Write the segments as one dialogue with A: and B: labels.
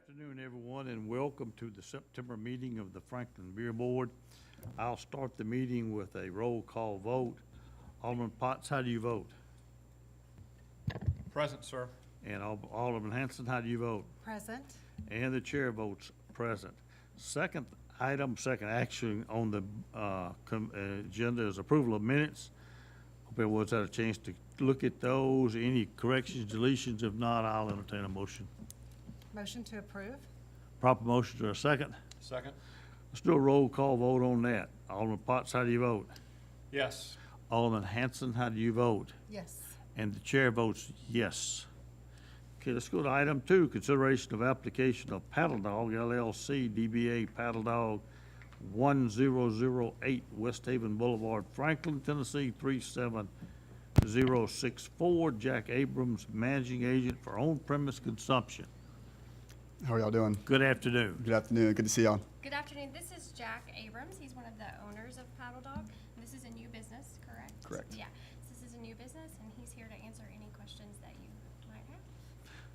A: afternoon, everyone, and welcome to the September meeting of the Franklin Beer Board. I'll start the meeting with a roll call vote. Alderman Potts, how do you vote?
B: Present, sir.
A: And Alderman Hanson, how do you vote?
C: Present.
A: And the chair votes present. Second action on the agenda is approval of minutes. Hope everyone's had a chance to look at those. Any corrections, deletions? If not, I'll entertain a motion.
C: Motion to approve?
A: Proper motion to a second.
B: Second?
A: Let's do a roll call vote on that. Alderman Potts, how do you vote?
B: Yes.
A: Alderman Hanson, how do you vote?
C: Yes.
A: And the chair votes yes. Okay, let's go to item 2, consideration of application of Paddle Dog LLC, DBA Paddle Dog 1008 West Haven Boulevard, Franklin, Tennessee 37064. Jack Abrams, managing agent for on-premise consumption.
D: How are y'all doing?
A: Good afternoon.
D: Good afternoon. Good to see y'all.
E: Good afternoon. This is Jack Abrams. He's one of the owners of Paddle Dog. This is a new business, correct?
D: Correct.
E: Yeah. This is a new business, and he's here to answer any questions that you might have.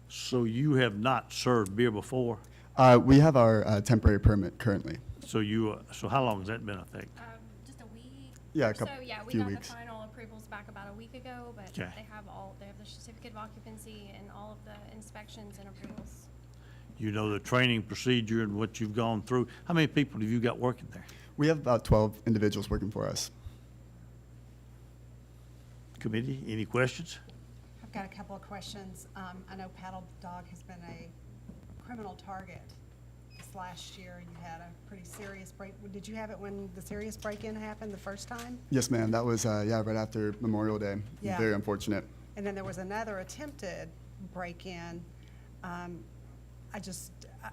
A: So you have not served beer before?
D: We have our temporary permit currently.
A: So so how long has that been, I think?
E: Just a week.
D: Yeah,
E: or
D: a couple-
E: So yeah, we
D: few
E: got
D: weeks.
E: the final approvals back about a week ago, but
A: Okay.
E: they have the certificate of occupancy and all of the inspections and approvals.
A: You know the training procedure and what you've gone through. How many people have you got working there?
D: We have about 12 individuals working for us.
A: Committee, any questions?
C: I've got a couple of questions. I know Paddle Dog has been a criminal target. This last year, you had a pretty serious break. Did you have it when the serious break-in happened the first time?
D: Yes, ma'am. That was right after Memorial Day.
C: Yeah.
D: Very unfortunate.
C: And then there was another attempted break-in.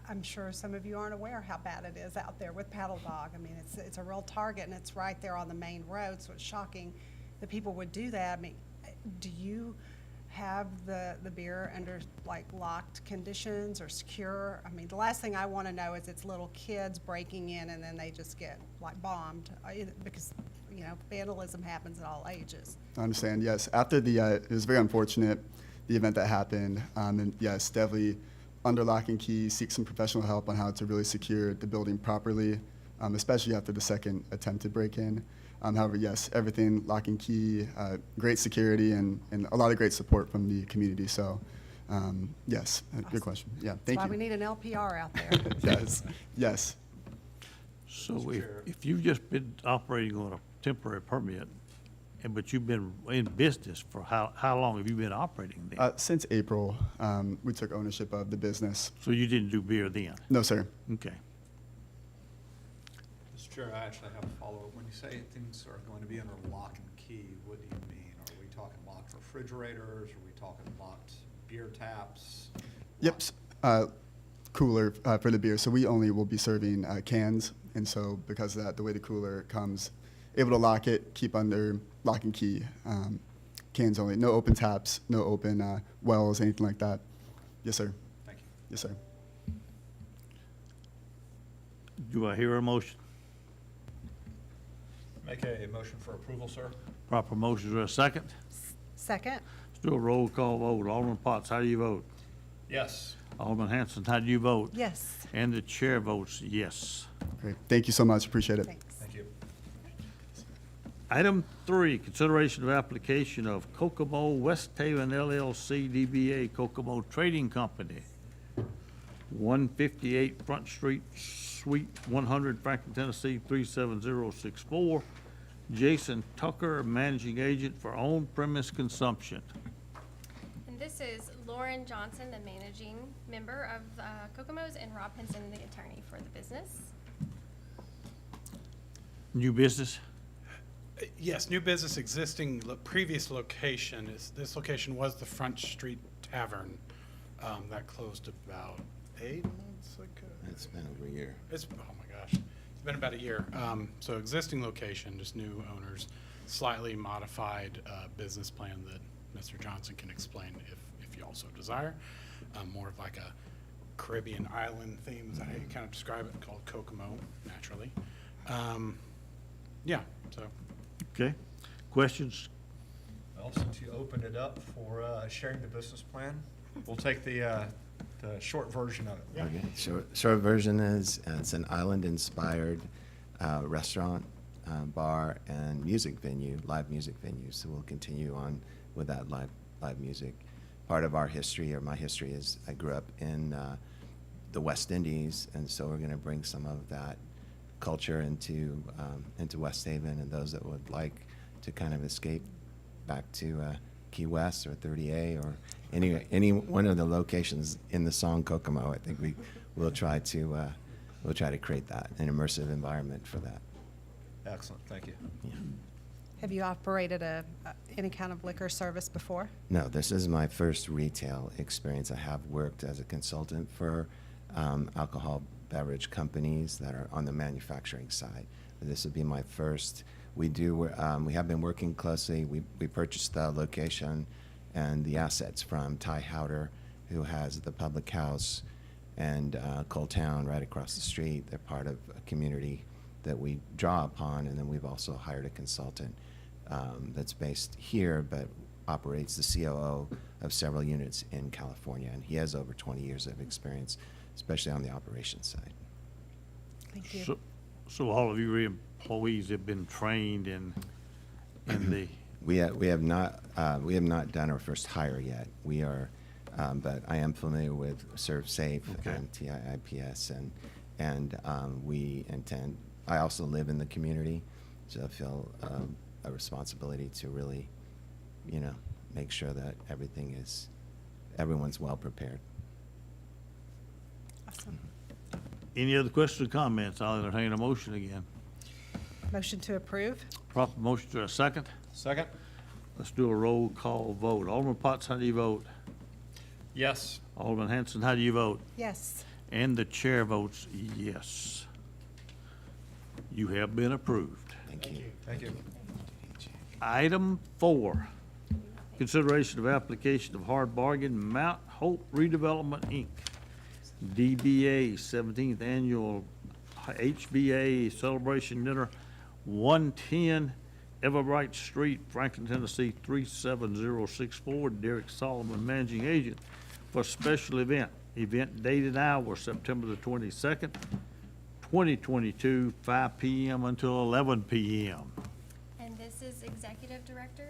C: I'm sure some of you aren't aware how bad it is out there with Paddle Dog. I mean, it's a real target, and it's right there on the main road, so it's shocking that people would do that. I mean, do you have the beer under, like, locked conditions or secure? I mean, the last thing I want to know is it's little kids breaking in and then they just get, like, bombed, because, you know, vandalism happens at all ages.
D: I understand. Yes. After it was very unfortunate, the event that happened. And yes, definitely under lock and key, seek some professional help on how to really secure the building properly, especially after the second attempted break-in. However, yes, everything lock and key, great security, and a lot of great support from the community. So, yes, good question. Yeah, thank
C: That's why
D: you.
C: we need an LPR out there.
D: Yes, yes.
A: So
B: Mr.
A: if,
B: Chair.
A: if you've just been operating on a temporary permit, but you've been in business for how long have you been operating then?
D: Since April, we took ownership of the business.
A: So you didn't do beer then?
D: No, sir.
A: Okay.
B: Mr. Chair, I actually have a follow-up. When you say things are going to be under lock and key, what do you mean? Are we talking locked refrigerators? Are we talking locked beer taps?
D: Yep. Cooler for the beer. So we only will be serving cans, and so because of that, the way the cooler comes, able to lock it, keep under lock and key. Cans only. No open taps. No open wells. Anything like that. Yes, sir.
B: Thank you.
D: Yes, sir.
A: Do I hear a motion?
B: Make a motion for approval, sir.
A: Proper motion, is there a second?
C: Second?
A: Let's do a roll call vote. Alderman Potts, how do you vote?
B: Yes.
A: Alderman Hanson, how do you vote?
C: Yes.
A: And the chair votes yes.
D: Great. Thank you so much. Appreciate it.
C: Thanks.
B: Thank you.
A: Item 3, consideration of application of Kokomo West Haven LLC DBA Kokomo Trading Company, 158 Front Street, Suite 100, Franklin, Tennessee 37064. Jason Tucker, managing agent for on-premise consumption.
E: And this is Lauren Johnson, the managing member of Kokomo's, and Rob Henson, the attorney for the business.
A: New business?
F: Yes, new business, existing, previous location this location was the Front Street Tavern. That closed about 8 months ago.
G: It's been over a year.
F: Oh my gosh, it's been about a year. So existing location, just new owners, slightly modified business plan that Mr. Johnson can explain if you also desire. More of like a Caribbean island theme, is how you kind of describe it, called Kokomo, naturally. Yeah, so.
A: Okay. Questions?
B: Well, since you opened it up for sharing the business plan, we'll take the the short version of it.
G: Okay, short version is, it's an island-inspired restaurant, bar, and music venue, live music venue. So we'll continue on with that live music. Part of our history, or my history, is I grew up in the West Indies, and so we're going to bring some of that culture into West Haven, and those that would like to kind of escape back to Key West or 30A or any one of the locations in the song Kokomo. I think we'll try to create that, an immersive environment for that.
B: Excellent, thank you.
C: Have you operated any kind of liquor service before?
G: No, this is my first retail experience. I have worked as a consultant for alcohol beverage companies that are on the manufacturing side. But this would be my first. We have been working closely. We purchased the location and the assets from Ty Howder, who has the public house, and Coal Town right across the street. They're part of a community that we draw upon, and then we've also hired a consultant that's based here but operates the COO of several units in California, and he has over 20 years of experience, especially on the operations side.
C: Thank you.
A: So all of your employees have been trained in the,
G: We have not done our first hire yet. We are, but I am familiar with ServSafe
A: Okay.
G: and TIIPS, and we intend. I also live in the community, so I feel a responsibility to really, make sure that everyone's well prepared.
C: Awesome.
A: any other questions or comments? I'll entertain a motion again.
C: Motion to approve?
A: Proper motion to a second.
B: Second?
A: Let's do a roll call vote. Alderman Potts, how do you vote?
B: Yes.
A: Alderman Hanson, how do you vote?
C: Yes.
A: And the chair votes yes. You have been approved.
G: Thank you.
B: Thank you.
A: Item 4, consideration of application of hard bargain Mount Hope Redevelopment, Inc., DBA 17th Annual HBA Celebration Dinner, 110 Everbright Street, Franklin, Tennessee 37064. Derek Solomon, Managing Agent, for special event. Event date and hour, September the 22nd, 2022, 5 p.m. until 11 p.m.
E: And this is Executive Director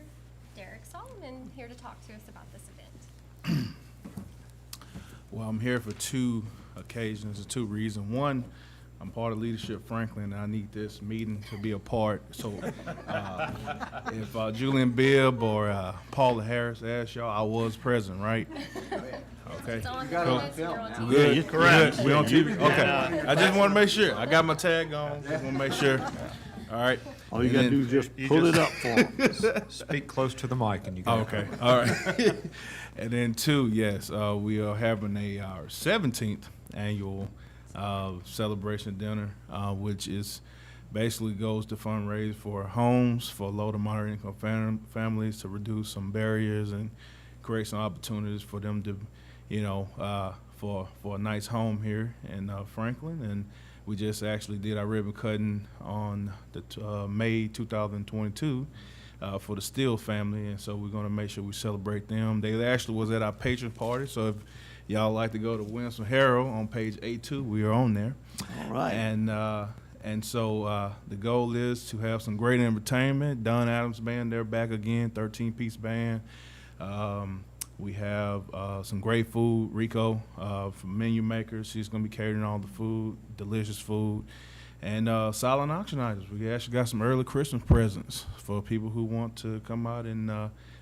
E: Derek Solomon here to talk to us about this event.
H: Well, I'm here for two occasions, or two reasons. One, I'm part of Leadership Franklin, and I need this meeting to be a part. So if Julian Bibb or Paula Harris asked y'all, I was present, right? Okay.
E: It's on
H: Cool.
E: this, you're on TV.
H: Good.
A: you're correct.
H: Good. We on TV?
A: Yeah.
H: Okay. I just want to make sure. I got my tag on. Just want to make sure. All right.
A: All you
H: And
A: gotta
H: then-
A: do is just pull it up for them.
B: Speak close to the mic and you
H: Oh,
B: got it.
H: okay, all right. And then two, yes, we are having our 17th annual celebration dinner, which is basically goes to fundraise for homes for low to moderate income families to reduce some barriers and create some opportunities for them to, for a nice home here in Franklin. And we just actually did our ribbon cutting on the May 2022 for the Steele family, and so we're going to make sure we celebrate them. They actually was at our patron party, so if y'all like to go to Winston Herald on page A2, we are on there.
A: All right.
H: And so the goal is to have some great entertainment. Don Adams Band, they're back again, 13-piece band. We have some great food. Rico from Menu Makers, she's going to be catering all the food, delicious food. And silent auction items. We actually got some early Christmas presents for people who want to come out and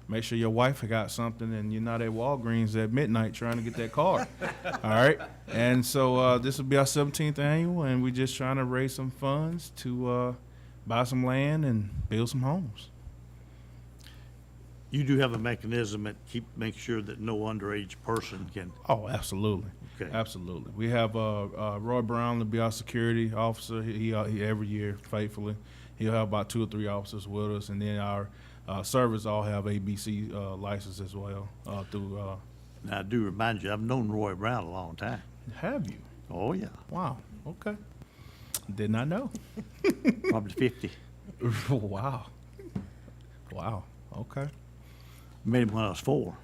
H: make sure your wife got something and you're not at Walgreens at midnight trying to get that card. All right? And so this will be our 17th annual, and we're just trying to raise some funds to buy some land and build some homes.
A: You do have a mechanism that make sure that no underage person can,
H: Oh, absolutely.
A: Okay.
H: Absolutely. We have Roy Brown to be our security officer. He every year faithfully. He'll have about 2 or 3 officers with us, and then our servers all have ABC license as well through.
A: now I do remind you, I've known Roy Brown a long time.
H: Have you?
A: Oh, yeah,
H: Wow. Okay. Did not know.
A: probably 50.
H: Wow. Wow. Okay.
A: Met him when I was 4.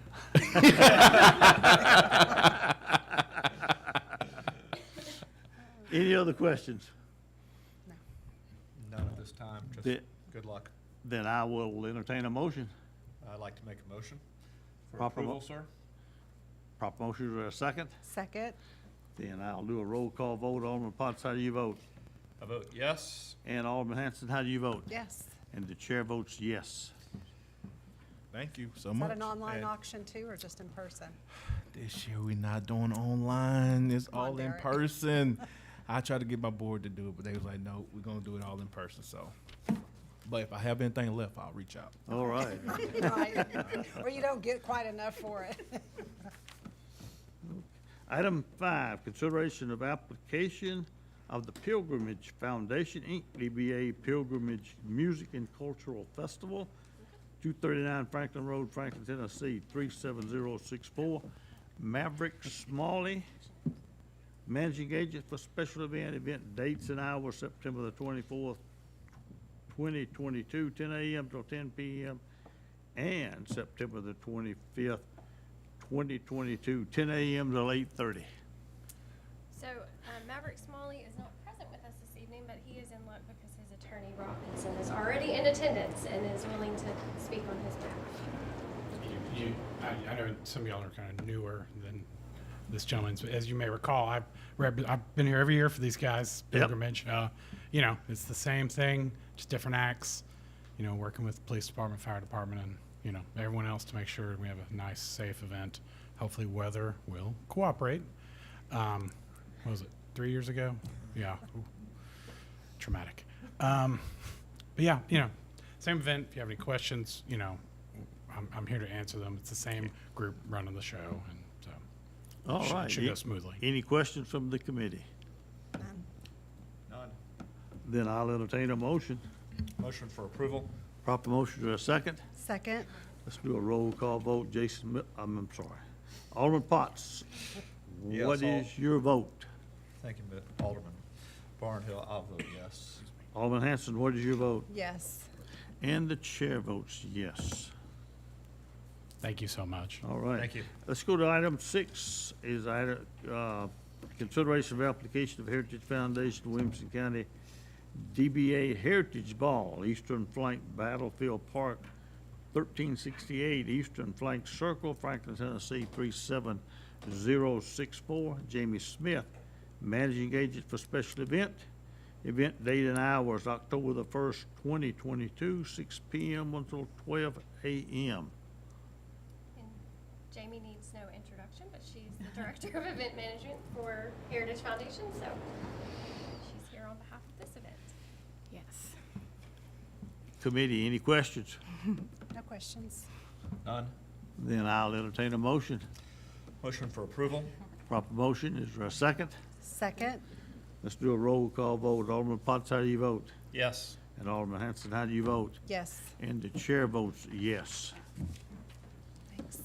A: Any other questions?
B: None at this time, just
A: The-
B: good luck.
A: Then I will entertain a motion.
B: I'd like to make a motion for
A: Proper
B: approval,
A: mo-
B: sir.
A: Proper motion, is there a second?
C: Second?
A: Then I'll do a roll call vote. Alderman Potts, how do you vote?
B: I vote yes.
A: And Alderman Hanson, how do you vote?
C: Yes.
A: And the chair votes yes.
H: Thank you so
C: Is
H: much.
C: that an online
B: And-
C: auction too, or just in person?
H: This year we're not doing online. It's
C: Come on,
H: all in
C: Derek.
H: person. I tried to get my board to do it, but they was like, no, we're gonna do it all in person. So, but if I have anything left, I'll reach out.
A: All right.
C: Right. Or you don't get quite enough for it.
A: Item 5, consideration of application of the Pilgrimage Foundation, Inc., DBA Pilgrimage Music and Cultural Festival, 239 Franklin Road, Franklin, Tennessee, 37064. Maverick Smalley, managing agent for special event dates and hours, September the 24th, 2022, 10 a.m. till 10 p.m., and September the 25th, 2022, 10 a.m. till 8:30.
E: So Maverick Smalley is not present with us this evening, but he is in luck because his attorney, Rob Pinson, is already in attendance and is willing to speak on his behalf.
F: I know some of y'all are kind of newer than this gentleman's, but as you may recall, I've been here every year for these guys,
A: Yep.
F: pilgrimage. You know, it's the same thing, just different acts, you know, working with the police department, fire department, and, you know, everyone else to make sure we have a nice, safe event. Hopefully weather will cooperate. What was it, 3 years ago? Yeah. Ooh. Traumatic. But yeah, you know, same event. If you have any questions, you know, I'm here to answer them. It's the same group running the show, and so
A: All right.
F: should go smoothly.
A: Any questions from the committee?
B: None.
A: Then I'll entertain a motion.
B: Motion for approval.
A: Proper motion to a second.
C: Second?
A: Let's do a roll call vote. I'm sorry. Alderman Potts,
B: Yes,
A: what
B: I'll-
A: is your vote?
B: Thank you, Alderman Barnhill. I'll vote yes.
A: Alderman Hanson, what is your vote?
C: Yes.
A: And the chair votes yes.
F: Thank you so much.
A: All right.
B: Thank you.
A: Let's go to item 6, is item, consideration of application of Heritage Foundation, Williamson County, DBA Heritage Ball, Eastern Flank Battlefield Park, 1368 Eastern Flank Circle, Franklin, Tennessee, 37064. Jamie Smith, managing agent for special event. Event date and hours, October the 1st, 2022, 6 p.m. until 12 a.m.
E: And Jamie needs no introduction, but she's the Director of Event Management for Heritage Foundation, so she's here on behalf of this event.
C: Yes.
A: Committee, any questions?
C: No questions.
B: None.
A: Then I'll entertain a motion.
B: Motion for approval.
A: Proper motion, is there a second?
C: Second?
A: Let's do a roll call vote. Alderman Potts, how do you vote?
B: Yes.
A: And Alderman Hanson, how do you vote?
C: Yes.
A: And the chair votes yes.
C: Thanks.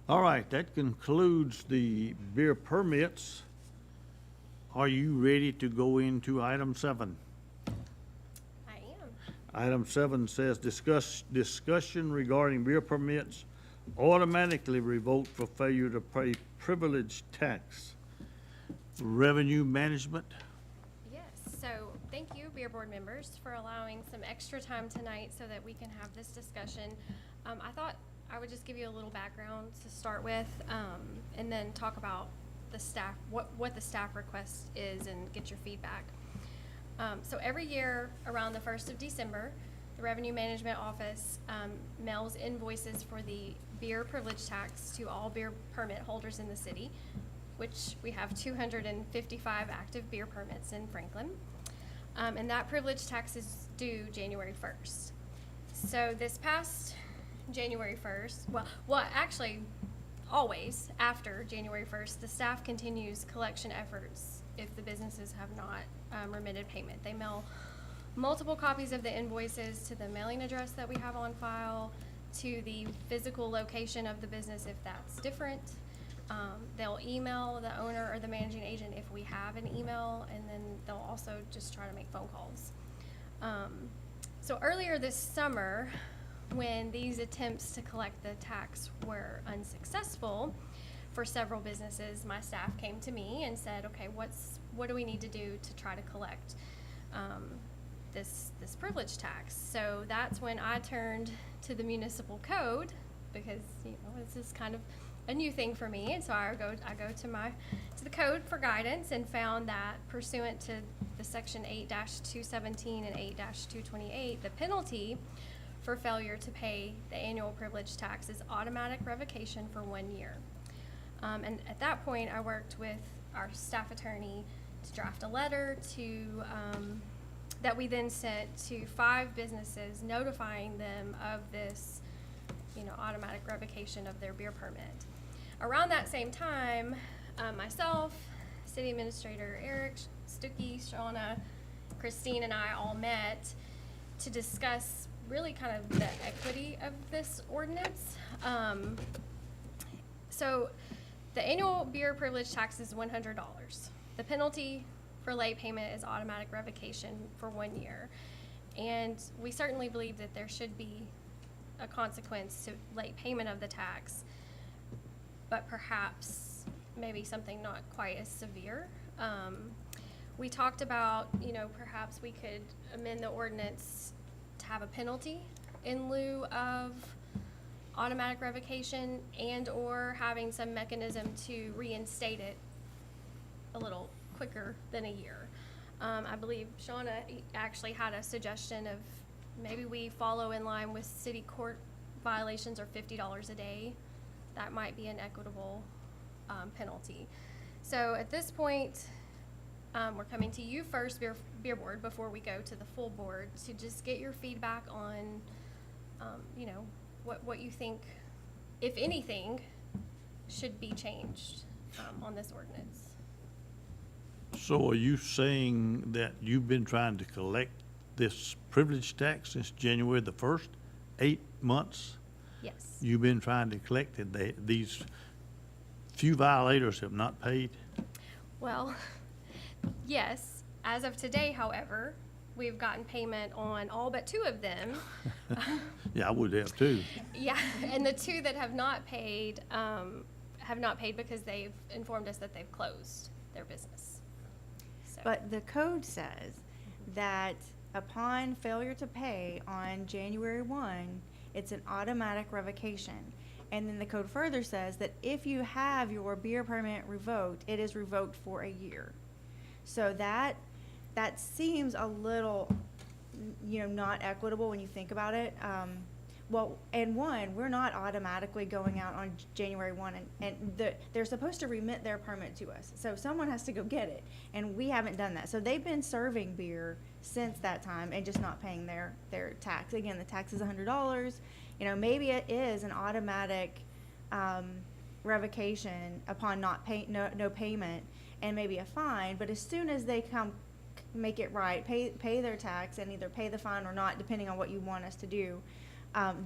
A: All right, that concludes the beer permits. Are you ready to go into item 7?
E: I am.
A: Item 7 says discussion regarding beer permits automatically revoked for failure to pay privilege tax. Revenue management.
E: Yes, so thank you, Beer Board members, for allowing some extra time tonight so that we can have this discussion. I thought I would just give you a little background to start with, and then talk about the staff, what the staff request is, and get your feedback. So every year around the 1st of December, the Revenue Management Office mails invoices for the beer privilege tax to all beer permit holders in the city, which we have 255 active beer permits in Franklin. And that privilege tax is due January 1st. So this past January 1st, well, actually, always after January 1st, the staff continues collection efforts if the businesses have not remitted payment. They mail multiple copies of the invoices to the mailing address that we have on file, to the physical location of the business if that's different. They'll email the owner or the managing agent if we have an email, and then they'll also just try to make phone calls. So earlier this summer, when these attempts to collect the tax were unsuccessful, for several businesses, my staff came to me and said, okay, what do we need to do to try to collect this privilege tax? So that's when I turned to the municipal code, because this is kind of a new thing for me, and so I go to the code for guidance and found that pursuant to the section 8-217 and 8-228, the penalty for failure to pay the annual privilege tax is automatic revocation for 1 year. And at that point, I worked with our staff attorney to draft a letter that we then sent to 5 businesses, notifying them of this, automatic revocation of their beer permit. Around that same time, myself, City Administrator Eric Stuckey, Shauna, Christine, and I all met to discuss really kind of the equity of this ordinance. So the annual beer privilege tax is $100. The penalty for late payment is automatic revocation for 1 year. And we certainly believe that there should be a consequence to late payment of the tax, but perhaps maybe something not quite as severe. We talked about, perhaps we could amend the ordinance to have a penalty in lieu of automatic revocation, and or having some mechanism to reinstate it a little quicker than a year. I believe Shauna actually had a suggestion of maybe we follow in line with city court violations, or $50 a day. That might be an equitable penalty. So at this point, we're coming to you first, Beer Board, before we go to the full board, to just get your feedback on, what you think, if anything, should be changed on this ordinance.
A: So are you saying that you've been trying to collect this privilege tax since January the 1st, 8 months?
E: Yes.
A: You've been trying to collect it, these few violators have not paid?
E: Well, yes. As of today, however, we've gotten payment on all but 2 of them.
A: Yeah, I would have too.
E: Yeah, and the 2 that have not paid because they've informed us that they've closed their business. So.
I: But the code says that upon failure to pay on January 1, it's an automatic revocation. And then the code further says that if you have your beer permit revoked, it is revoked for a year. So that seems a little, not equitable when you think about it. Well, and we're not automatically going out on January 1, and they're supposed to remit their permit to us. So someone has to go get it, and we haven't done that. So they've been serving beer since that time and just not paying their tax. Again, the tax is $100. Maybe it is an automatic revocation upon no payment, and maybe a fine. But as soon as they come make it right, pay their tax, and either pay the fine or not, depending on what you want us to do,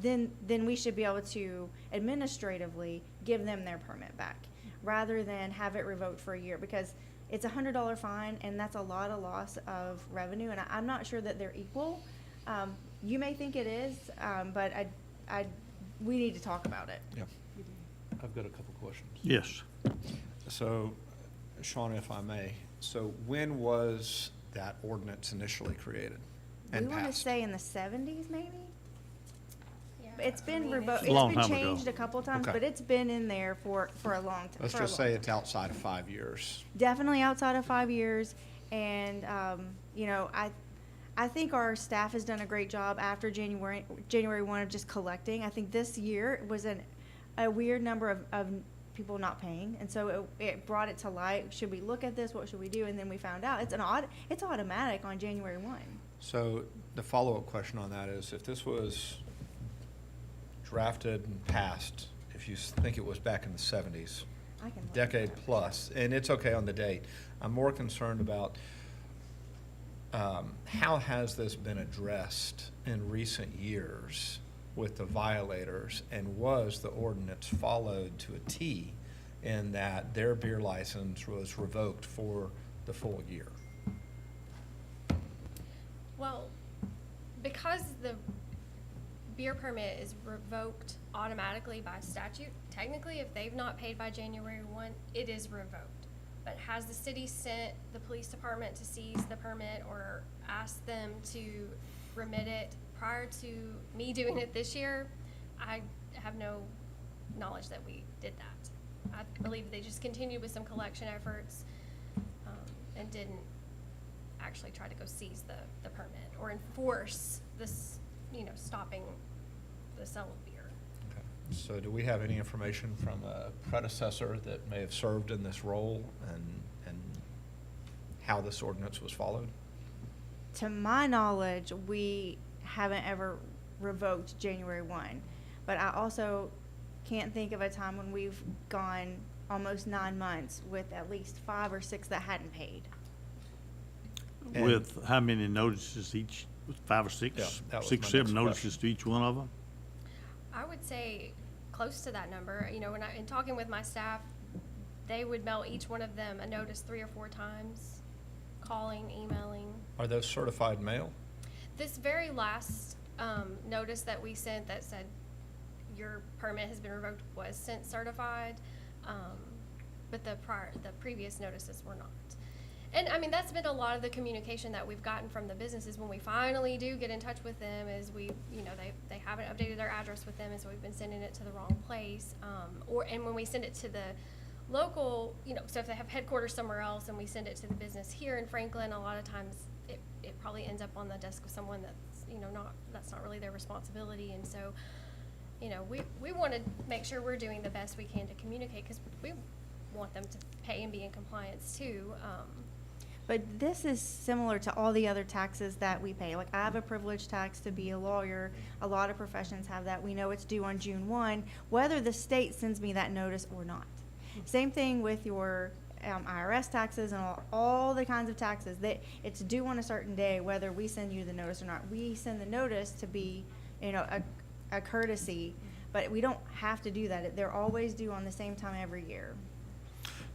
I: then we should be able to administratively give them their permit back, rather than have it revoked for a year, because it's a $100 fine, and that's a lot of loss of revenue, and I'm not sure that they're equal. You may think it is, but we need to talk about it.
B: Yeah. I've got a couple questions.
A: Yes.
B: So, Shauna, if I may, so when was that ordinance initially created and
I: We want to
B: passed?
I: say in the 70s, maybe?
E: Yeah.
I: It's been
E: I mean,
I: revoked,
A: A long
I: it's been
A: time ago.
I: changed a couple times,
B: Okay.
I: but it's been in there for a long time.
B: Let's just say it's outside of 5 years.
I: Definitely outside of 5 years, and, I think our staff has done a great job after January 1 of just collecting. I think this year was a weird number of people not paying, and so it brought it to light. Should we look at this? What should we do? And then we found out it's automatic on January 1.
B: So the follow-up question on that is, if this was drafted and passed, if you think it was back in the 70s,
I: I can look.
B: decade plus, and it's okay on the date, I'm more concerned about how has this been addressed in recent years with the violators, and was the ordinance followed to a T in that their beer license was revoked for the full year?
E: Well, because the beer permit is revoked automatically by statute. Technically, if they've not paid by January 1, it is revoked. But has the city sent the police department to seize the permit or asked them to remit it prior to me doing it this year? I have no knowledge that we did that. I believe they just continued with some collection efforts and didn't actually try to go seize the permit or enforce this, stopping the sale of beer.
B: Okay. So do we have any information from a predecessor that may have served in this role and how this ordinance was followed?
I: To my knowledge, we haven't ever revoked January 1. But I also can't think of a time when we've gone almost 9 months with at least 5 or 6 that hadn't paid.
B: And-
A: With how many notices each, 5 or 6?
B: Yeah, that was
A: 6,
B: my
A: 7
B: next
A: notices to each one of them?
E: I would say close to that number. In talking with my staff, they would mail each one of them a notice 3 or 4 times, calling, emailing.
B: Are those certified mail?
E: This very last notice that we sent that said your permit has been revoked was sent certified, but the previous notices were not. And I mean, that's been a lot of the communication that we've gotten from the businesses when we finally do get in touch with them is they haven't updated their address with them, and so we've been sending it to the wrong place. And when we send it to the local, so if they have headquarters somewhere else and we send it to the business here in Franklin, a lot of times it probably ends up on the desk of someone that's, that's not really their responsibility. And so, we want to make sure we're doing the best we can to communicate because we want them to pay and be in compliance too.
I: But this is similar to all the other taxes that we pay. Like, I have a privilege tax to be a lawyer. A lot of professions have that. We know it's due on June 1, whether the state sends me that notice or not. Same thing with your IRS taxes and all the kinds of taxes. That it's due on a certain day, whether we send you the notice or not. We send the notice to be, a courtesy, but we don't have to do that. They're always due on the same time every year.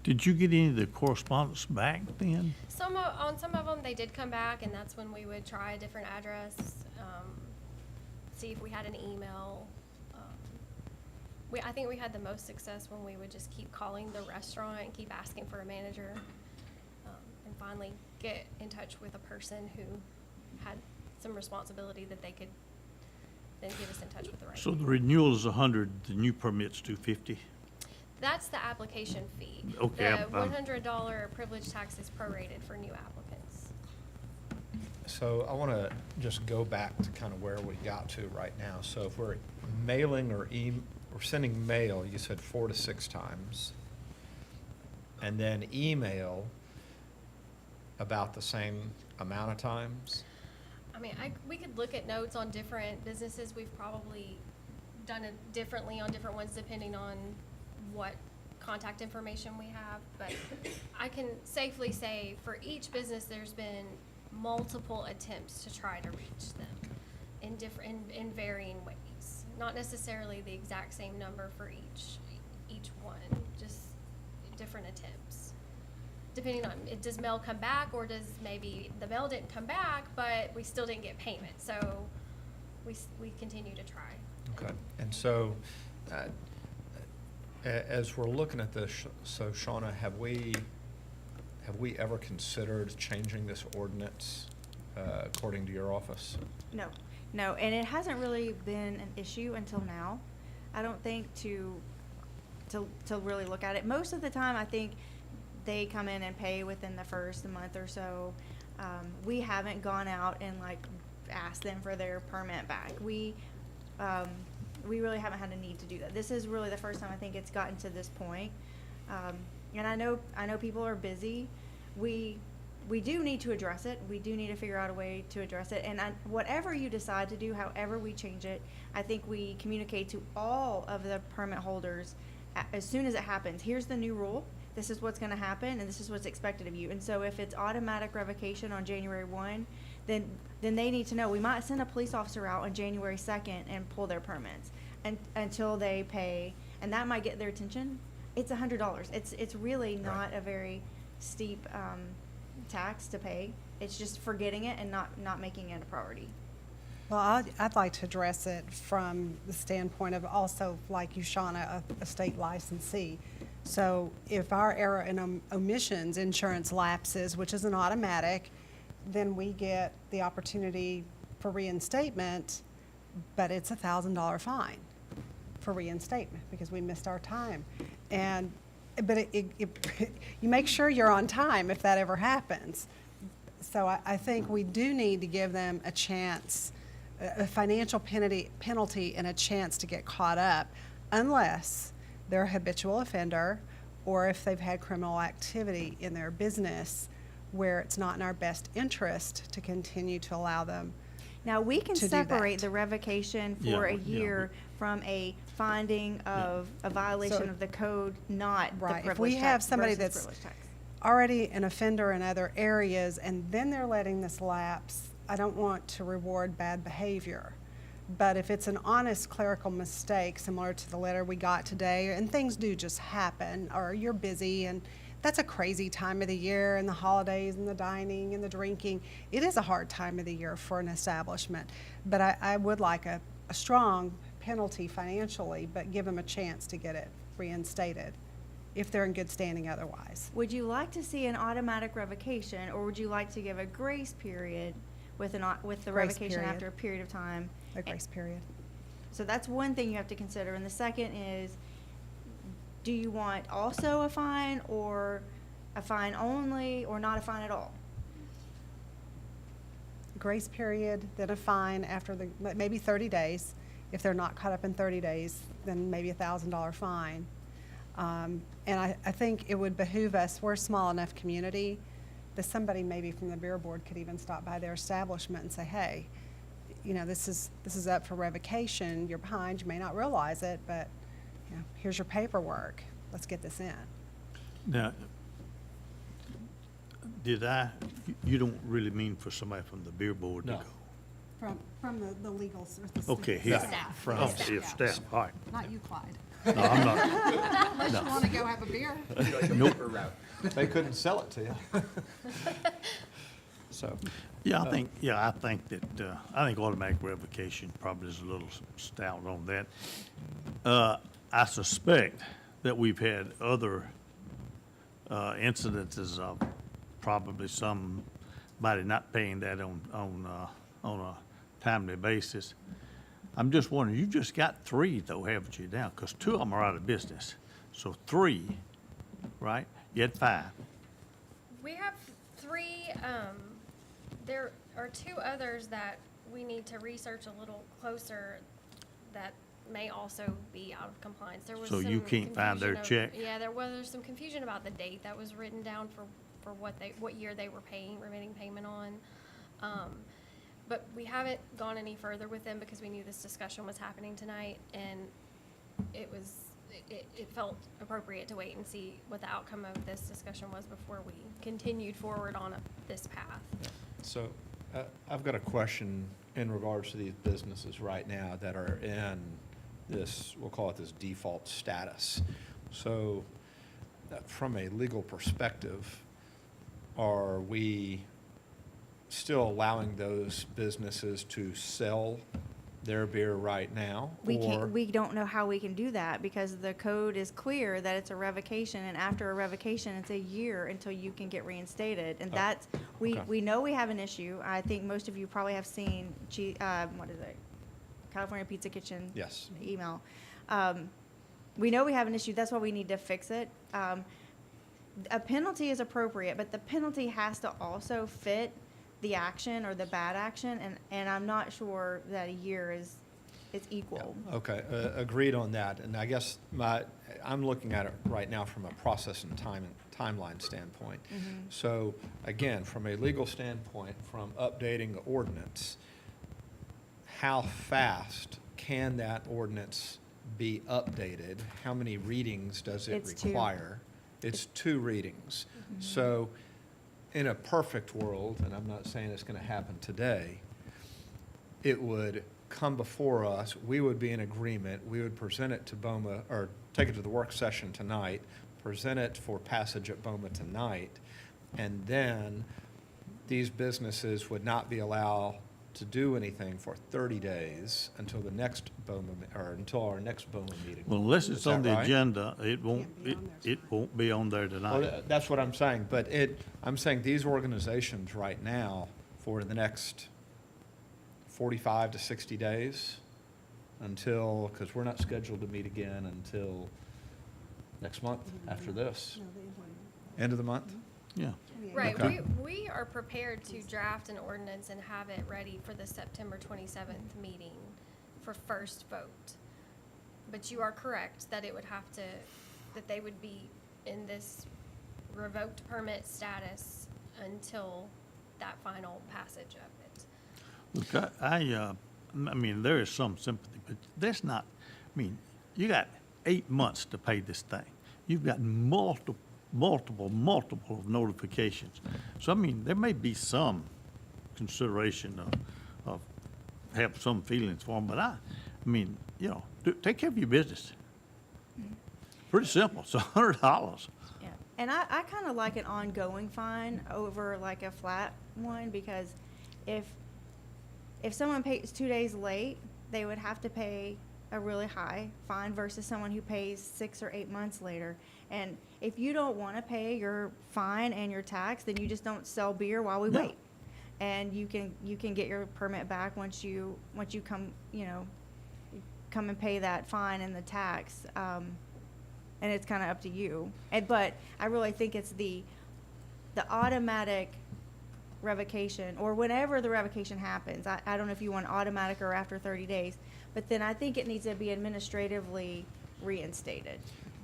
A: Did you get any of the correspondence back then?
E: On some of them, they did come back, and that's when we would try a different address, see if we had an email. I think we had the most success when we would just keep calling the restaurant and keep asking for a manager, and finally get in touch with a person who had some responsibility that they could then get us in touch with the right
A: So the
E: people.
A: renewal is 100, the new permit's 250.
E: That's the application fee.
A: Okay,
E: The
A: I'm-
E: $100 privilege tax is prorated for new applicants.
B: So I want to just go back to kind of where we got to right now. So if we're mailing or sending mail, you said 4 to 6 times, and then email about the same amount of times.
E: I mean, we could look at notes on different businesses. We've probably done it differently on different ones depending on what contact information we have. But I can safely say for each business, there's been multiple attempts to try to reach them in varying ways. Not necessarily the exact same number for each one, just different attempts. Depending on, does mail come back, or does maybe the mail didn't come back, but we still didn't get payment, so we continue to try.
B: Okay. And so, as we're looking at this, so Shauna, have we ever considered changing this ordinance according to your office?
I: No, and it hasn't really been an issue until now. I don't think to really look at it. Most of the time, I think they come in and pay within the first month or so. We haven't gone out and asked them for their permit back. We really haven't had a need to do that. This is really the first time I think it's gotten to this point. And I know people are busy. We do need to address it. We do need to figure out a way to address it. And whatever you decide to do, however we change it, I think we communicate to all of the permit holders as soon as it happens. Here's the new rule. This is what's going to happen, and this is what's expected of you. And so if it's automatic revocation on January 1, then they need to know. We might send a police officer out on January 2nd and pull their permits until they pay, and that might get their attention. It's $100. It's really not a very steep tax to pay. It's just forgetting it and not making it a priority.
C: Well, I'd like to address it from the standpoint of also, like you, Shauna, a state licensee. So if our error and omissions insurance lapses, which is an automatic, then we get the opportunity for reinstatement, but it's a $1,000 fine for reinstatement because we missed our time. But you make sure you're on time if that ever happens. So I think we do need to give them a chance, a financial penalty and a chance to get caught up, unless they're a habitual offender or if they've had criminal activity in their business where it's not in our best interest to continue to allow them.
I: Now, we can
C: to do
I: separate
C: that.
I: the revocation
A: Yeah,
I: for a
A: yeah,
I: year from a finding of a violation
C: So-
I: of the code, not the
C: Right. If
I: privilege
C: we have
I: tax
C: somebody
I: versus
C: that's
I: privilege tax.
C: already an offender in other areas and then they're letting this lapse, I don't want to reward bad behavior. But if it's an honest clerical mistake, similar to the letter we got today, and things do just happen, or you're busy, and that's a crazy time of the year, and the holidays, and the dining, and the drinking, it is a hard time of the year for an establishment. But I would like a strong penalty financially, but give them a chance to get it reinstated if they're in good standing otherwise.
I: Would you like to see an automatic revocation, or would you like to give a grace period with the
C: Grace
I: revocation
C: period.
I: after a period of time?
C: A grace period.
I: So that's one thing you have to consider. And the second is, do you want also a fine, or a fine only, or not a fine at all?
C: Grace period, then a fine after maybe 30 days. If they're not caught up in 30 days, then maybe a $1,000 fine. And I think it would behoove us, we're a small enough community, that somebody maybe from the beer board could even stop by their establishment and say, hey, you know, this is up for revocation, you're behind, you may not realize it, but, you know, here's your paperwork, let's get this in.
A: Now, you don't really mean for somebody from the beer board to
B: No.
C: From the legal,
A: Okay, here.
C: Staff.
B: From-
A: Oh, yeah, staff, all right.
C: Not you, Clyde.
A: No, I'm not.
C: Unless you want to go have a beer.
B: They couldn't sell it to you. So,
A: Yeah, I think that, I think automatic revocation probably is a little stout on that. I suspect that we've had other, incidences of probably somebody not paying that on a timely basis. I'm just wondering, you just got 3 though, haven't you now? Because 2 of them are out of business. So 3, right? You had 5.
E: We have 3, there are 2 others that we need to research a little closer that may also be out of compliance. There was
A: So you
E: some
A: can't find their
E: confusion
A: check?
E: Yeah, there's some confusion about the date that was written down for what year they were remitting payment on. But we haven't gone any further with them because we knew this discussion was happening tonight, and it felt appropriate to wait and see what the outcome of this discussion was before we continued forward on this path.
B: so I've got a question in regards to these businesses right now that are in this, we'll call it this default status. So from a legal perspective, are we still allowing those businesses to sell their beer right now?
I: We
B: or-
I: can't, we don't know how we can do that because the code is clear that it's a revocation, and after a revocation, it's a year until you can get reinstated. And
B: Oh,
I: that's,
B: okay.
I: we know we have an issue. I think most of you probably have seen, what is it? California Pizza Kitchen.
B: Yes.
I: Email. We know we have an issue. That's why we need to fix it. A penalty is appropriate, but the penalty has to also fit the action or the bad action, and I'm not sure that a year is equal.
B: Okay, agreed on that. And I guess I'm looking at it right now from a process and timeline standpoint. So again, from a legal standpoint, from updating the ordinance, how fast can that ordinance be updated? How many readings does it
I: It's 2.
B: require? It's 2 readings. So in a perfect world, and I'm not saying it's going to happen today, it would come before us, we would be in agreement, we would present it to BOMA, or take it to the work session tonight, present it for passage at BOMA tonight, and then these businesses would not be allowed to do anything for 30 days until the next BOMA, or until our next BOMA meeting.
A: Well, unless
B: Is
A: it's on
B: that
A: the
B: right?
A: agenda, it won't,
C: Can't be
A: it,
C: on there
A: it
C: tonight.
A: won't be on there
B: Well,
A: tonight.
B: that's what I'm saying, but I'm saying these organizations right now, for the next 45 to 60 days, until, because we're not scheduled to meet again until next month after this.
C: No, the employment.
B: End of the month?
A: Yeah.
E: Right,
B: Okay.
E: we are prepared to draft an ordinance and have it ready for the September 27th meeting for first vote. But you are correct that it would have to, that they would be in this revoked permit status until that final passage of it.
A: Look, I mean, there is some sympathy, but that's not, I mean, you got 8 months to pay this thing. You've got multiple notifications. So, I mean, there may be some consideration of have some feelings for them, but I mean, you know, take care of your business. Pretty simple. It's $100.
I: Yeah, and I kind of like an ongoing fine over like a flat one, because if someone pays 2 days late, they would have to pay a really high fine versus someone who pays 6 or 8 months later. And if you don't want to pay your fine and your tax, then you just don't sell beer while we
A: No.
I: wait. And you can get your permit back once you come, you know, come and pay that fine and the tax. And it's kind of up to you. But I really think it's the automatic revocation, or whenever the revocation happens. I don't know if you want automatic or after 30 days, but then I think it needs to be administratively reinstated.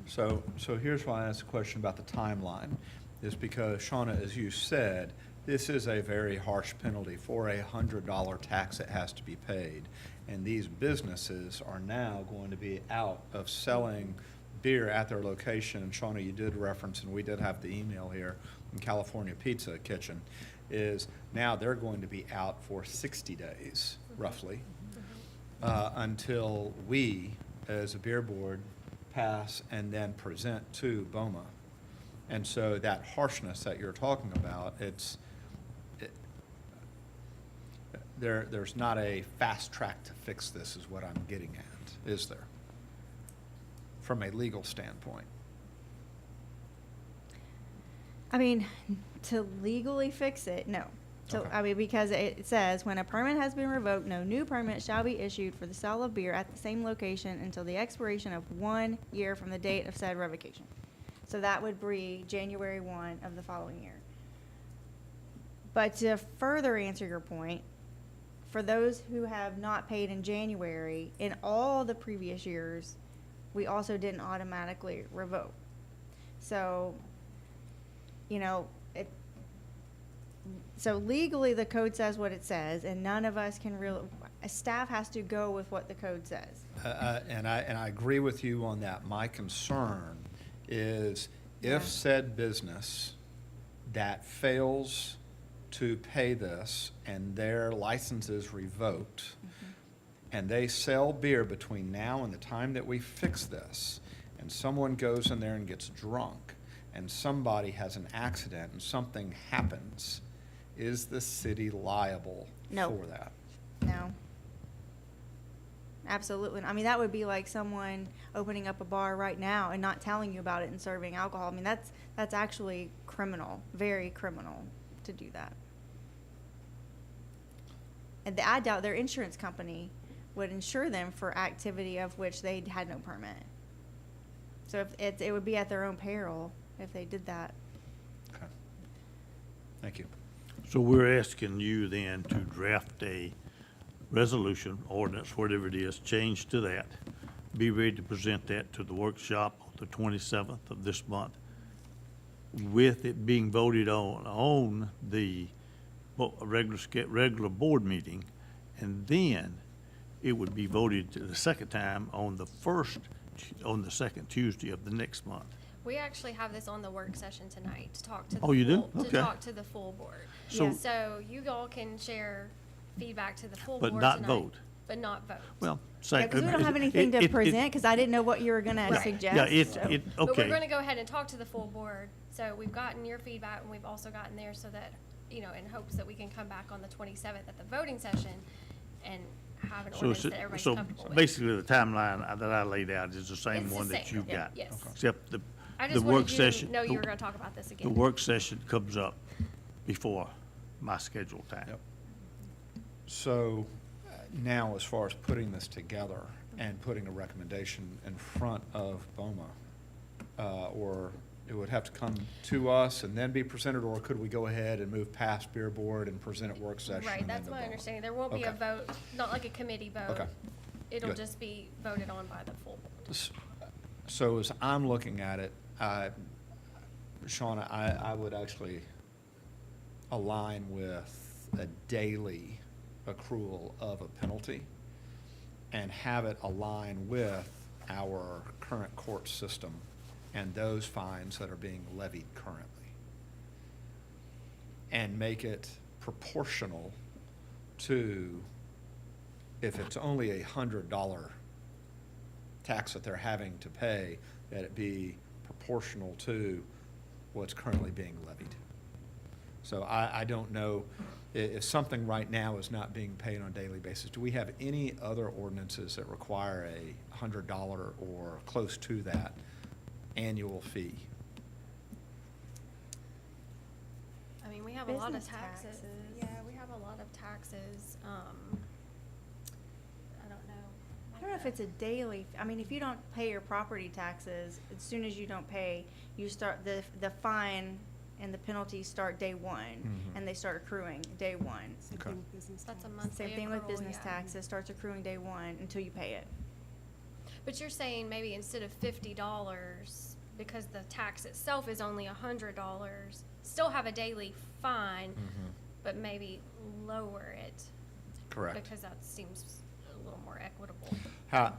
B: So here's why I asked the question about the timeline, is because, Shauna, as you said, this is a very harsh penalty for a $100 tax that has to be paid. And these businesses are now going to be out of selling beer at their location. And Shauna, you did reference, and we did have the email here from California Pizza Kitchen, is now they're going to be out for 60 days, roughly, until we, as a beer board, pass and then present to BOMA. And so that harshness that you're talking about, there's not a fast track to fix this, is what I'm getting at, is there? From a legal standpoint.
I: I mean, to legally fix it, no.
B: Okay.
I: I mean, because it says, when a permit has been revoked, no new permit shall be issued for the sale of beer at the same location until the expiration of 1 year from the date of said revocation. So that would be January 1 of the following year. But to further answer your point, for those who have not paid in January, in all the previous years, we also didn't automatically revoke. So, you know, so legally the code says what it says, and none of us can really, staff has to go with what the code says.
B: And I agree with you on that. My concern is
I: Yeah.
B: if said business that fails to pay this and their license is revoked, and they sell beer between now and the time that we fix this, and someone goes in there and gets drunk, and somebody has an accident and something happens, is the city liable
I: No.
B: for that?
I: No. Absolutely. I mean, that would be like someone opening up a bar right now and not telling you about it and serving alcohol. I mean, that's actually criminal, very criminal to do that. And I doubt their insurance company would insure them for activity of which they had no permit. So if it would be at their own peril if they did that.
B: Okay. Thank you.
A: So we're asking you then to draft a resolution, ordinance, whatever it is, change to that. Be ready to present that to the workshop on the 27th of this month, with it being voted on the regular board meeting, and then it would be voted the second time on the second Tuesday of the next month.
E: We actually have this on the work session tonight to talk to the
A: Oh, you do?
E: full, to
A: Okay.
E: talk to the full board.
A: So-
E: So you all can share feedback to the full
A: But
E: board
A: not
E: tonight,
A: vote.
E: but not vote.
A: Well, say.
I: Because we don't have anything to present, because I didn't know what you were gonna
E: Right.
I: suggest.
A: Yeah,
I: so.
E: But we're
A: okay.
E: going to go ahead and talk to the full board. So we've gotten your feedback and we've also gotten theirs, so that you know, in hopes that we can come back on the 27th at the voting session and have an
A: So,
E: ordinance that everybody's
A: so
E: comfortable with.
A: basically, the timeline that I laid out is the same
E: It's the
A: one that
E: same,
A: you've
E: yeah,
A: got.
E: yes.
A: Except the
E: I
A: the
E: just
A: work
E: wanted you to
A: session.
E: know you were gonna talk about this
A: The
E: again.
A: work session comes up before my scheduled time.
B: Yep. So now, as far as putting this together and putting a recommendation in front of BOMA, or it would have to come to us and then be presented, or could we go ahead and move past Beer Board and present at work session?
E: Right,
B: and then
E: that's
B: to
E: my
B: BOMA?
E: understanding. There won't be a
B: Okay.
E: vote, not like a committee vote.
B: Okay.
E: It'll
B: Good.
E: just be voted on by the full board.
B: So as I'm looking at it, Shauna, I would actually align with a daily accrual of a penalty and have it align with our current court system and those fines that are being levied currently. And make it proportional to, if it's only $100 tax that they're having to pay, that it be proportional to what's currently being levied. So I don't know, if something right now is not being paid on a daily basis, do we have any other ordinances that require a $100 or close to that annual fee?
E: I mean, we have a lot of
I: Business
E: taxes.
I: taxes.
E: Yeah, we have a lot of taxes. I don't know.
I: I don't know if it's a daily, I mean, if you don't pay your property taxes, as soon as you don't pay, you start, the fine and the penalties start day one,
B: Mhm.
I: and they start accruing day one.
C: Same
B: Okay.
C: thing with business
E: That's a
C: tax.
E: monthly
I: Same thing with
E: accrual,
I: business
E: yeah.
I: taxes, starts accruing day one until you pay it.
E: But you're saying maybe instead of $50, because the tax itself is only $100, still have a daily fine, but maybe lower it.
B: Correct.
E: Because that seems a little more equitable.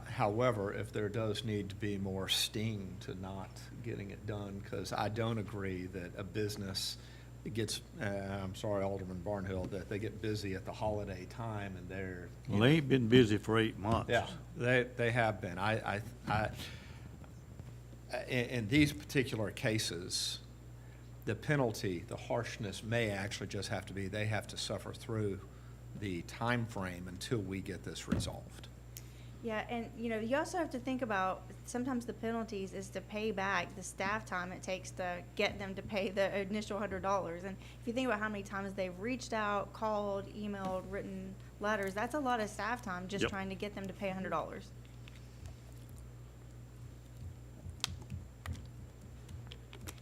B: However, if there does need to be more sting to not getting it done, because I don't agree that a business gets, I'm sorry, Alderman Barnhill, that they get busy at the holiday time and they're.
A: Well, they ain't been busy for 8 months.
B: Yeah, they have been. In these particular cases, the penalty, the harshness may actually just have to be, they have to suffer through the time frame until we get this resolved.
I: Yeah, and, you know, you also have to think about, sometimes the penalties is to pay back the staff time it takes to get them to pay the initial $100. And if you think about how many times they've reached out, called, emailed, written letters, that's a lot of staff time just
A: Yep.
I: trying to get them to pay $100.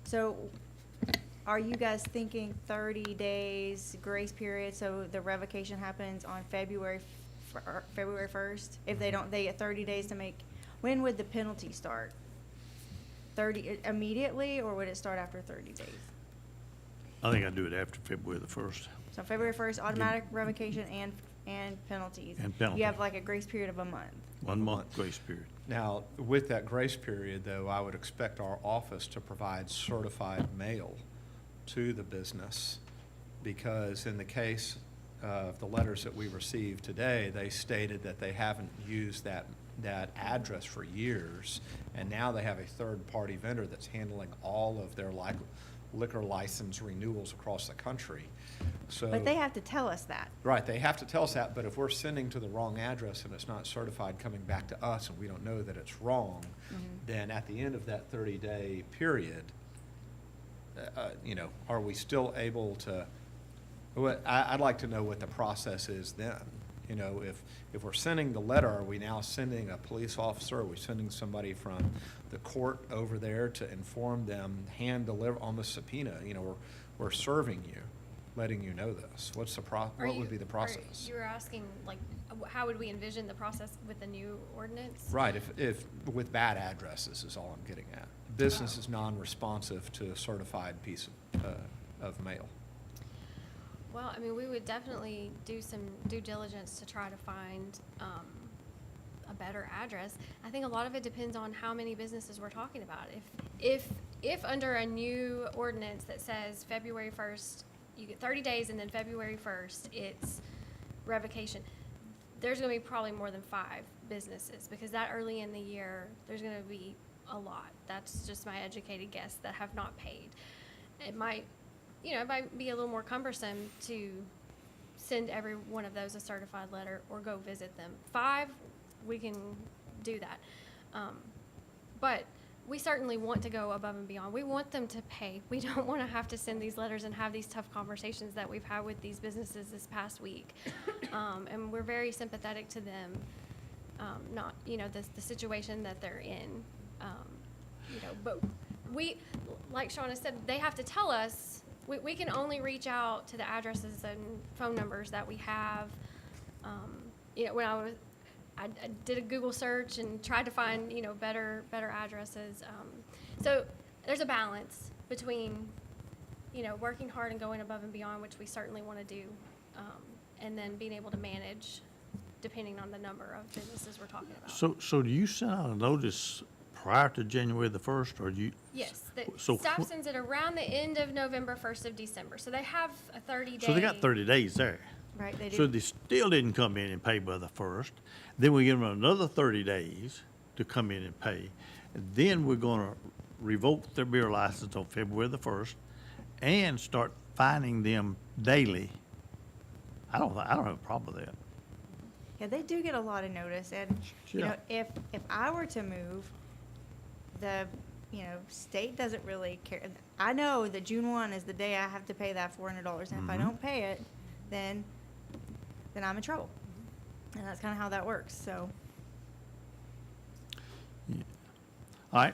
I: So are you guys thinking 30 days grace period, so the revocation happens on February 1st? If they don't, they get 30 days to make, when would the penalty start? 30, immediately, or would it start after 30 days?
A: I think I'd do it after February the 1st.
I: So February 1st, automatic revocation and penalties.
A: And penalty.
I: You have like a grace period of a month.
A: 1 month grace period.
B: Now, with that grace period, though, I would expect our office to provide certified mail to the business, because in the case of the letters that we received today, they stated that they haven't used that address for years, and now they have a third-party vendor that's handling all of their liquor license renewals across the country. So.
I: But they have to tell us that.
B: Right, they have to tell us that, but if we're sending to the wrong address and it's not certified coming back to us and we don't know that it's wrong, then at the end of that 30-day period, you know, are we still able to, I'd like to know what the process is then. You know, if we're sending the letter, are we now sending a police officer? Are we sending somebody from the court over there to inform them, hand deliver on the subpoena? You know, we're serving you, letting you know this. What would be the process?
E: You were asking, like, how would we envision the process with the new ordinance?
B: Right, if with bad addresses is all I'm getting at. Business is non-responsive to a certified piece of mail.
E: Well, I mean, we would definitely do some due diligence to try to find a better address. I think a lot of it depends on how many businesses we're talking about. If under a new ordinance that says February 1st, you get 30 days, and then February 1st, it's revocation, there's gonna be probably more than 5 businesses, because that early in the year, there's gonna be a lot. That's just my educated guess, that have not paid. It might you know, it might be a little more cumbersome to send every one of those a certified letter or go visit them. 5, we can do that. But we certainly want to go above and beyond. We want them to pay. We don't want to have to send these letters and have these tough conversations that we've had with these businesses this past week. And we're very sympathetic to them, not, you know, the situation that they're in. You know, but we, like Shauna said, they have to tell us. We can only reach out to the addresses and phone numbers that we have. You know, when I did a Google search and tried to find, you know, better addresses. So there's a balance between, you know, working hard and going above and beyond, which we certainly want to do, and then being able to manage depending on the number of businesses we're talking about.
A: So do you send out a notice prior to January the 1st, or do you?
E: Yes, the
A: So
E: staff
A: wh-
E: sends it around the end of November, 1st of December. So they have a 30-day.
A: So they got 30 days there.
I: Right, they
A: So
I: do.
A: they still didn't come in and pay by the 1st. Then we give them another 30 days to come in and pay. And then we're gonna revoke their beer license on February the 1st and start fining them daily. I don't have a problem with that.
I: Yeah, they do get a lot of notice, and, you know,
A: Yeah.
I: if I were to move, the, you know, state doesn't really care. I know that June 1 is the day I have to pay that $400, and if I
A: Mhm.
I: don't pay it, then I'm in trouble. And that's kind of how that works, so.
A: All right,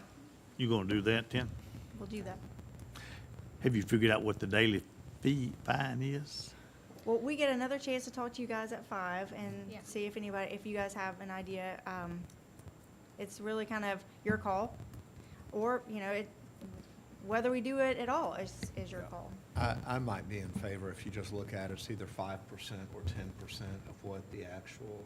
A: you gonna do that, Tim?
I: We'll do that.
A: Have you figured out what the daily fine is?
I: Well, we get another chance to talk to you guys at 5 and
E: Yeah.
I: see if if you guys have an idea. It's really kind of your call, or, you know, whether we do it at all is your call.
B: I might be in favor if you just look at it, it's either 5% or 10% of what the actual,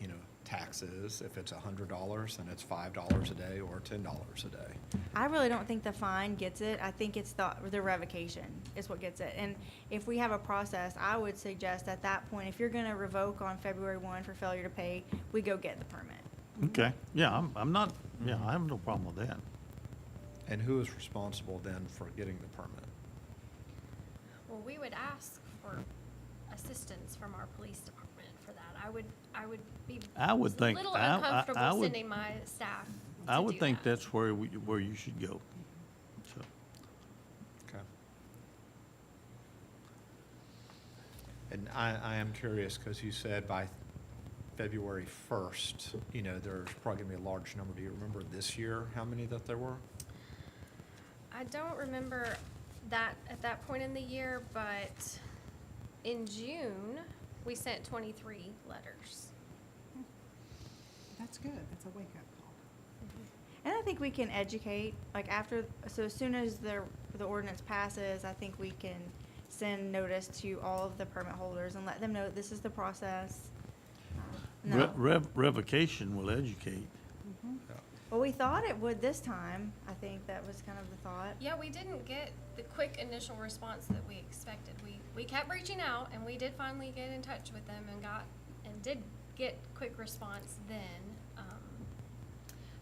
B: you know, tax is. If it's $100, then it's $5 a day or $10 a day.
I: I really don't think the fine gets it. I think it's the revocation is what gets it. And if we have a process, I would suggest at that point, if you're gonna revoke on February 1 for failure to pay, we go get the permit.
A: Okay, yeah, I'm not, yeah, I have no problem with that.
B: And who is responsible then for getting the permit?
E: Well, we would ask for assistance from our police department for that. I would be
A: I would
E: a
A: think-
E: little
A: I
E: uncomfortable
A: would-
E: sending my staff
A: I
E: to
A: would
E: do
A: think
E: that.
A: that's where you should go. So,
B: Okay. And I am curious, because you said by February 1st, you know, there's probably gonna be a large number. Do you remember this year, how many that there were?
E: I don't remember that at that point in the year, but in June, we sent 23 letters.
C: That's good. That's a wake-up call.
I: And I think we can educate, like so as soon as the ordinance passes, I think we can send notice to all of the permit holders and let them know this is the process. No.
A: Revocation will educate.
I: Well, we thought it would this time. I think that was kind of the thought.
E: Yeah, we didn't get the quick initial response that we expected. We kept reaching out, and we did finally get in touch with them and did get quick response then.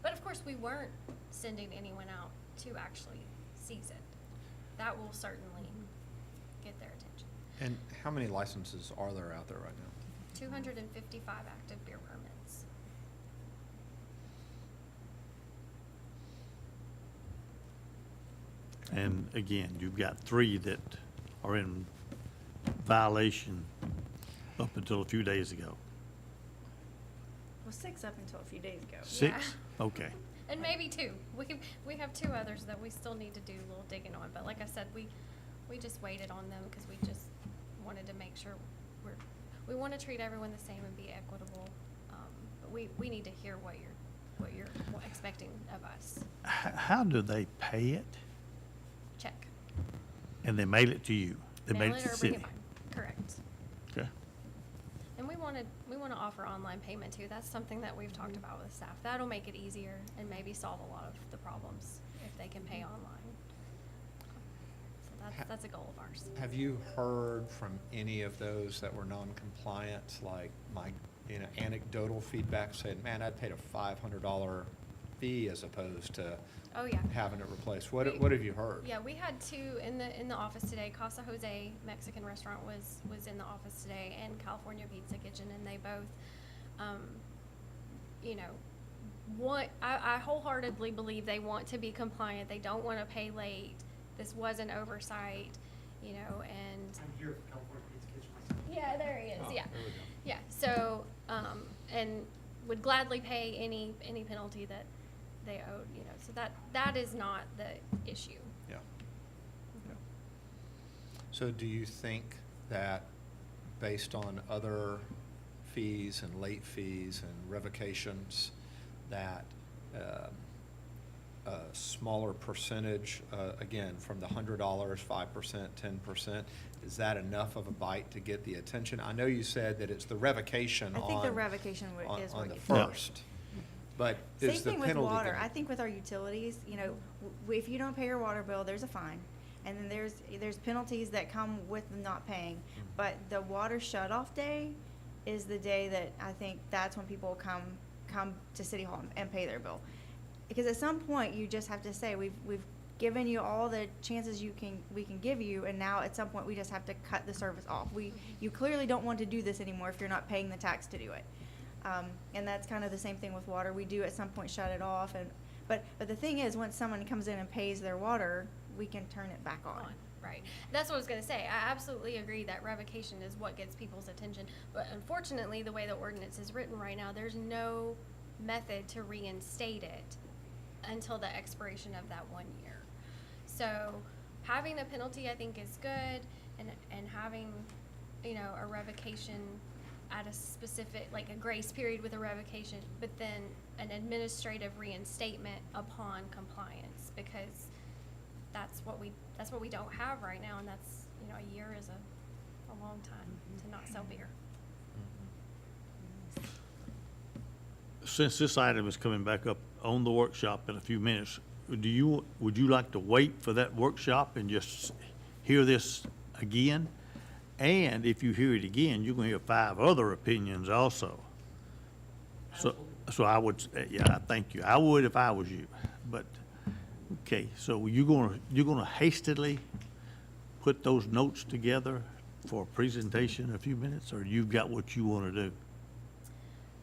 E: But of course, we weren't sending anyone out to actually seize it. That will certainly get their attention.
B: And how many licenses are there out there right now?
E: 255 active beer permits.
A: And again, you've got 3 that are in violation up until a few days ago.
I: Well, 6 up until a few days ago.
A: 6? Okay.
E: And maybe 2. We have 2 others that we still need to do a little digging on. But like I said, we just waited on them because we just wanted to make sure we want to treat everyone the same and be equitable. But we need to hear what you're expecting of us.
A: How do they pay it?
E: Check.
A: And they mail it to you? They mail
E: Mail
A: it
E: it
A: to the
E: or bring
A: city?
E: it by. Correct.
A: Okay.
E: And we want to offer online payment too. That's something that we've talked about with staff. That'll make it easier and maybe solve a lot of the problems if they can pay online. So that's a goal of ours.
B: Have you heard from any of those that were non-compliant, like anecdotal feedback saying, man, I'd paid a $500 fee as opposed to
E: Oh, yeah.
B: having it replaced.
E: We-
B: What have you heard?
E: Yeah, we had two in the office today. Casa Jose Mexican Restaurant was in the office today, and California Pizza Kitchen, and they both, you know, I wholeheartedly believe they want to be compliant. They don't want to pay late. This was an oversight, you know, and.
J: I'm here for California Pizza Kitchen myself.
E: Yeah, there he is,
B: Oh,
E: yeah.
B: there we go.
E: Yeah, so, and would gladly pay any penalty that they owed, you know, so that is not the issue.
B: Yeah. Yeah. So do you think that based on other fees and late fees and revocations, that a smaller percentage, again, from the $100, 5%, 10%, is that enough of a bite to get the attention? I know you said that it's the revocation
I: I
B: on.
I: think the revocation is
B: on
I: what
B: the
I: gets.
A: Yeah.
B: first. But
I: Same
B: is the
I: thing with
B: penalty
I: water.
B: gonna-
I: I think with our utilities, you know, if you don't pay your water bill, there's a fine. And then there's penalties that come with them not paying. But the water shut-off day is the day that I think that's when people come to City Hall and pay their bill. Because at some point, you just have to say, we've given you all the chances we can give you, and now at some point, we just have to cut the service off. You clearly don't want to do this anymore if you're not paying the tax to do it. And that's kind of the same thing with water. We do at some point shut it off, but the thing is, once someone comes in and pays their water, we can turn it back on.
E: Right, that's what I was gonna say. I absolutely agree that revocation is what gets people's attention. But unfortunately, the way the ordinance is written right now, there's no method to reinstate it until the expiration of that 1 year. So having a penalty, I think, is good, and having, you know, a revocation at a specific, like a grace period with a revocation, but then an administrative reinstatement upon compliance, because that's what we don't have right now, and that's, you know, a year is a long time to not sell beer.
A: Since this item is coming back up on the workshop in a few minutes, would you like to wait for that workshop and just hear this again? And if you hear it again, you're gonna hear 5 other opinions also. So I would, yeah, thank you. I would if I was you, but, okay, so you're gonna hastily put those notes together for a presentation in a few minutes, or you've got what you wanna do?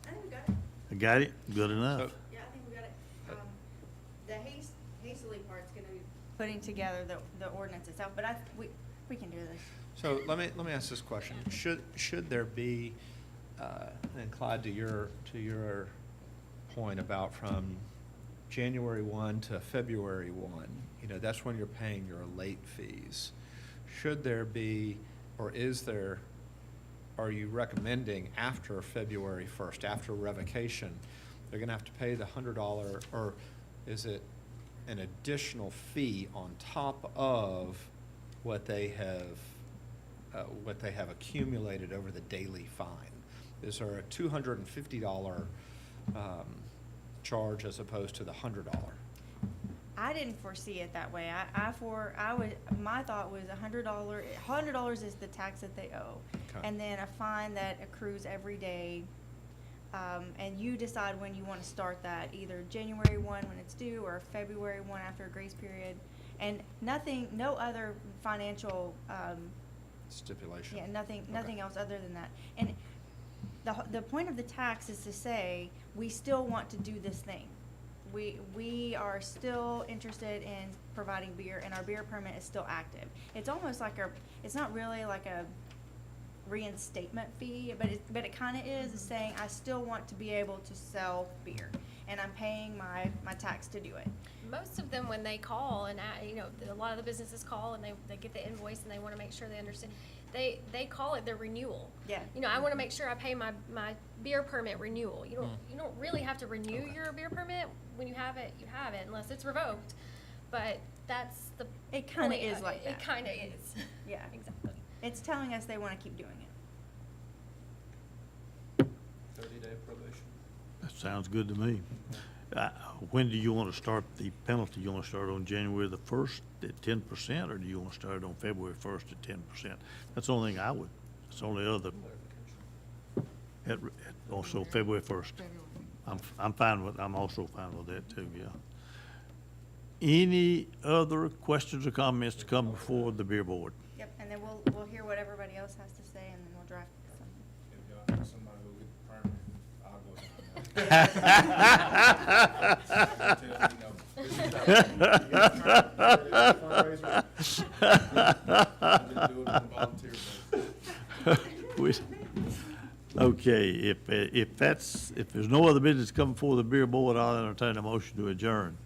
I: I think we got it.
A: I got it? Good enough.
I: Yeah, I think we got it. The hastily part's gonna be putting together the ordinance itself, but we can do this.
B: So let me ask this question. Should there be, and Clyde, to your point about from January 1 to February 1, you know, that's when you're paying your late fees. Should there be, or are you recommending after February 1st, after revocation, they're gonna have to pay the $100, or is it an additional fee on top of what they have accumulated over the daily fine? Is there a $250 charge as opposed to the $100?
I: I didn't foresee it that way. My thought was $100. $100 is the tax that they owe,
B: Okay.
I: and then a fine that accrues every day. And you decide when you want to start that, either January 1 when it's due, or February 1 after a grace period. And no other financial,
B: Stipulation?
I: yeah, nothing
B: Okay.
I: else other than that. And the point of the tax is to say, we still want to do this thing. We are still interested in providing beer, and our beer permit is still active. It's almost like it's not really like a reinstatement fee, but it kind of is, saying I still want to be able to sell beer, and I'm paying my tax to do it.
E: Most of them, when they call, and you know, a lot of the businesses call and they get the invoice and they wanna make sure they understand, they call it their renewal.
I: Yeah.
E: You know, I wanna make sure I pay my beer permit renewal. You don't really have to renew your beer permit. When you have it, unless it's revoked. But that's the
I: It kinda
E: point
I: is
E: of
I: like
E: it.
I: that.
E: It kinda is.
I: Yeah.
E: Exactly.
I: It's telling us they want to keep doing it.
B: 30-day probation?
A: That sounds good to me. When do you want to start the penalty? You want to start on January the 1st at 10%, or do you want to start on February 1st at 10%? That's the only thing I would, that's the only other, also February 1st. I'm also fine with that too, yeah. Any other questions or comments to come before the beer board?
I: Yep, and then we'll hear what everybody else has to say, and then we'll draft something.
H: If y'all need somebody to get the permit, I'll go down.
A: We- Okay, if there's no other business coming before the beer board, I'll entertain a motion to adjourn.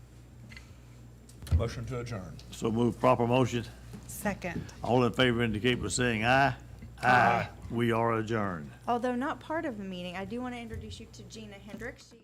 B: Motion to adjourn.
A: So move proper motion.
C: Second.
A: All in favor indicate by saying aye. Aye. We are adjourned.
I: Although not part of the meeting, I do want to introduce you to Gina Hendricks. She is